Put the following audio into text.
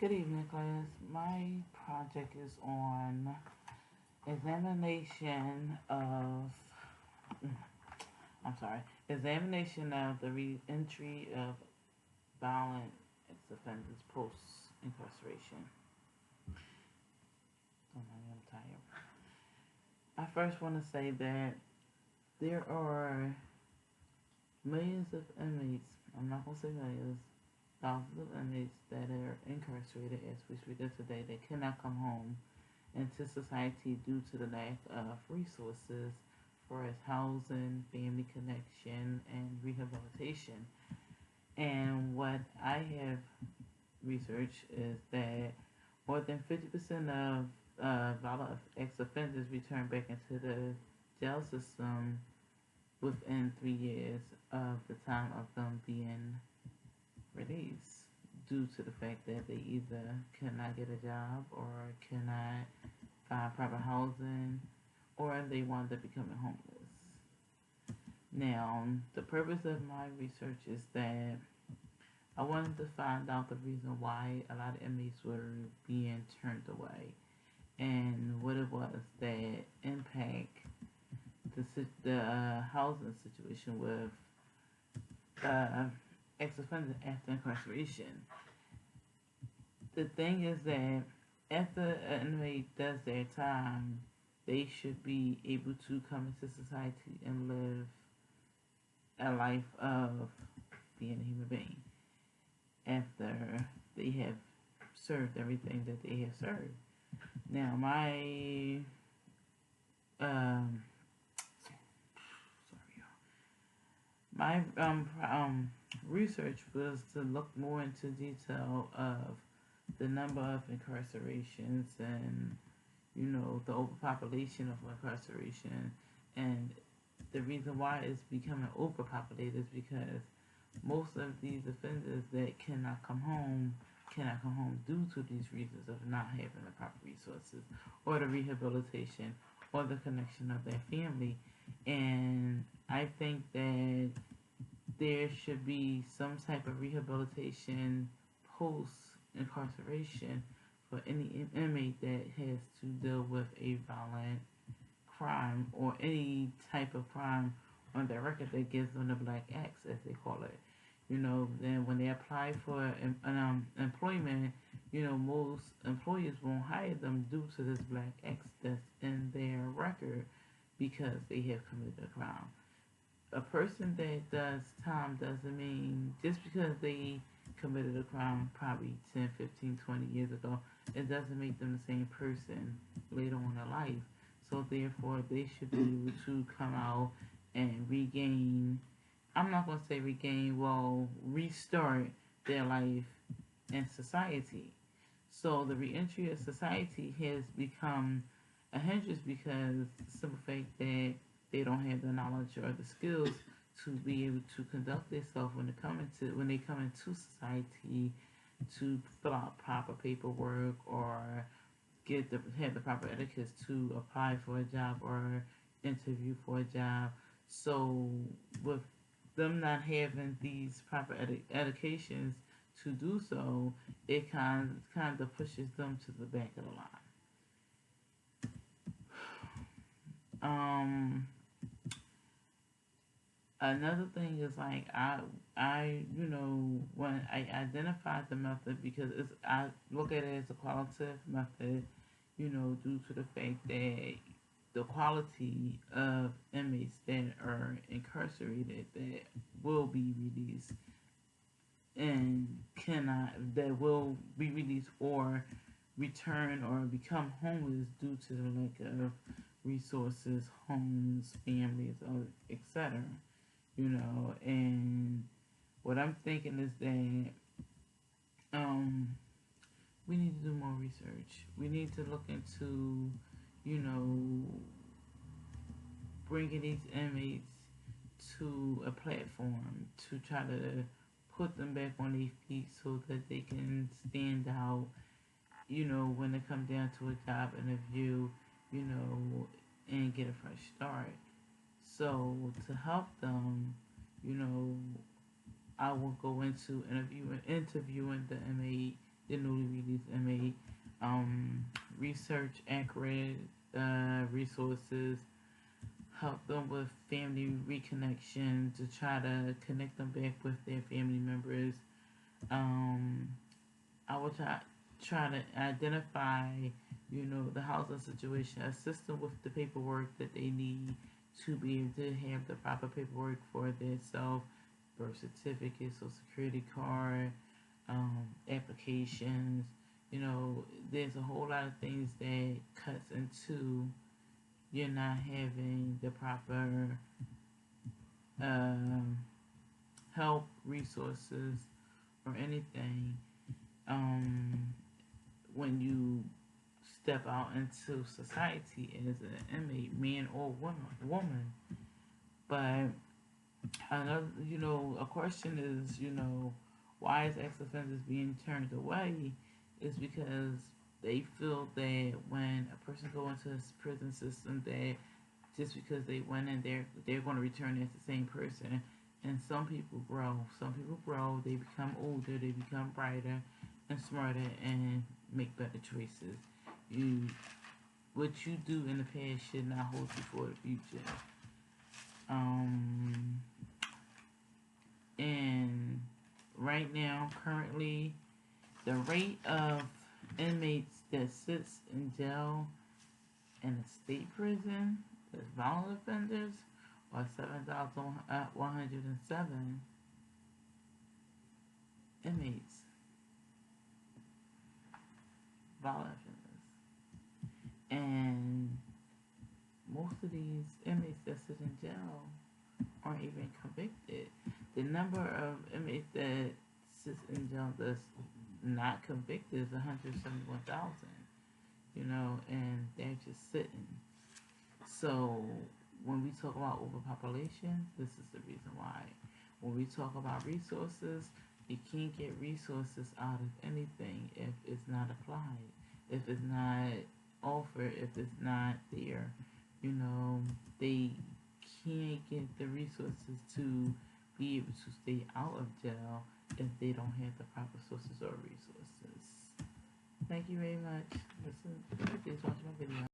Good evening, class. My project is on examination of, I'm sorry, examination of the re-entry of violent ex-offenders post-incarceration. Don't know, I'm tired. I first want to say that there are millions of inmates, I'm not going to say millions, thousands of inmates that are incarcerated as we speak of today that cannot come home into society due to the lack of resources for as housing, family connection, and rehabilitation. And what I have researched is that more than 50% of violent ex-offenders return back into the jail system within 3 years of the time of them being released due to the fact that they either cannot get a job or cannot find proper housing or they wind up becoming homeless. Now, the purpose of my research is that I wanted to find out the reason why a lot of inmates were being turned away and what it was that impact the housing situation with uh, ex-offenders after incarceration. The thing is that after an inmate does their time, they should be able to come into society and live a life of being a human being after they have served everything that they have served. Now, um, sorry, my research was to look more into detail of the number of incarcerations and the overpopulation of incarceration, and the reason why it's becoming overpopulated is because most of these offenders that cannot come home due to these reasons of not having the proper resources or the rehabilitation or the connection of their family. And I think that there should be some type of rehabilitation post incarceration for any inmate that has to deal with a violent crime or any type of crime on their record that gives them the black X, as they call it. Then when they apply for employment, most employers won't hire them due to this black X that's in their record because they have committed a crime. A person that does time doesn't mean just because they committed a crime probably 10, 15, 20 years ago, it doesn't make them the same person later on in life. So therefore, they should be able to come out and regain. I'm not gonna say regain. Well, restart their life in society. So the reentry of society has become a hindrance because the simple fact that they don't have the knowledge or the skills to be able to conduct themselves when they come into society to fill out proper paperwork or have the proper etiquette to apply for a job or interview for a job. So with them not having these proper educations to do so, it kind of pushes them to the back of the line. Um, Another thing is like when I identified the method because I look at it as a qualitative method, due to the fact that the quality of inmates that are incarcerated that will be released and cannot that will be released or return or become homeless due to the lack of resources, homes, families, or etc. And what I'm thinking is that we need to do more research. We need to look into, you know, bringing these inmates to a platform to try to put them back on their feet so that they can stand out, when it comes down to a job interview, you know, and get a fresh start. So to help them, you know, I will go into interviewing the inmate, the newly released inmate, research accurate resources, help them with family reconnection to try to connect them back with their family members. Um, I would try to identify, the housing situation, assist them with the paperwork that they need to be able to have the proper paperwork for themselves, birth certificate, social security card, applications. There's a whole lot of things that cuts into you're not having the proper um, help, resources, or anything um, when you step out into society as an inmate, man or woman. But another, a question is, why is ex-offenders being turned away? Is because they feel that when a person go into this prison system, that just because they went in there, they're going to return as the same person. And some people grow. Some people grow. They become older. They become brighter and smarter and make better choices. You, what you do in the past should not hold you for the future. And right now, currently, the rate of inmates that sits in jail in a state prison as violent offenders are 7,107 inmates, violent offenders. And most of these inmates that sit in jail aren't even convicted. The number of inmates that sits in jail that's not convicted is 171,000, and they're just sitting. So when we talk about overpopulation, this is the reason why. When we talk about resources, you can't get resources out of anything if it's not applied, if it's not offered, if it's not there. They can't get the resources to be able to stay out of jail if they don't have the proper sources or resources. Thank you very much. Listen, please watch my video.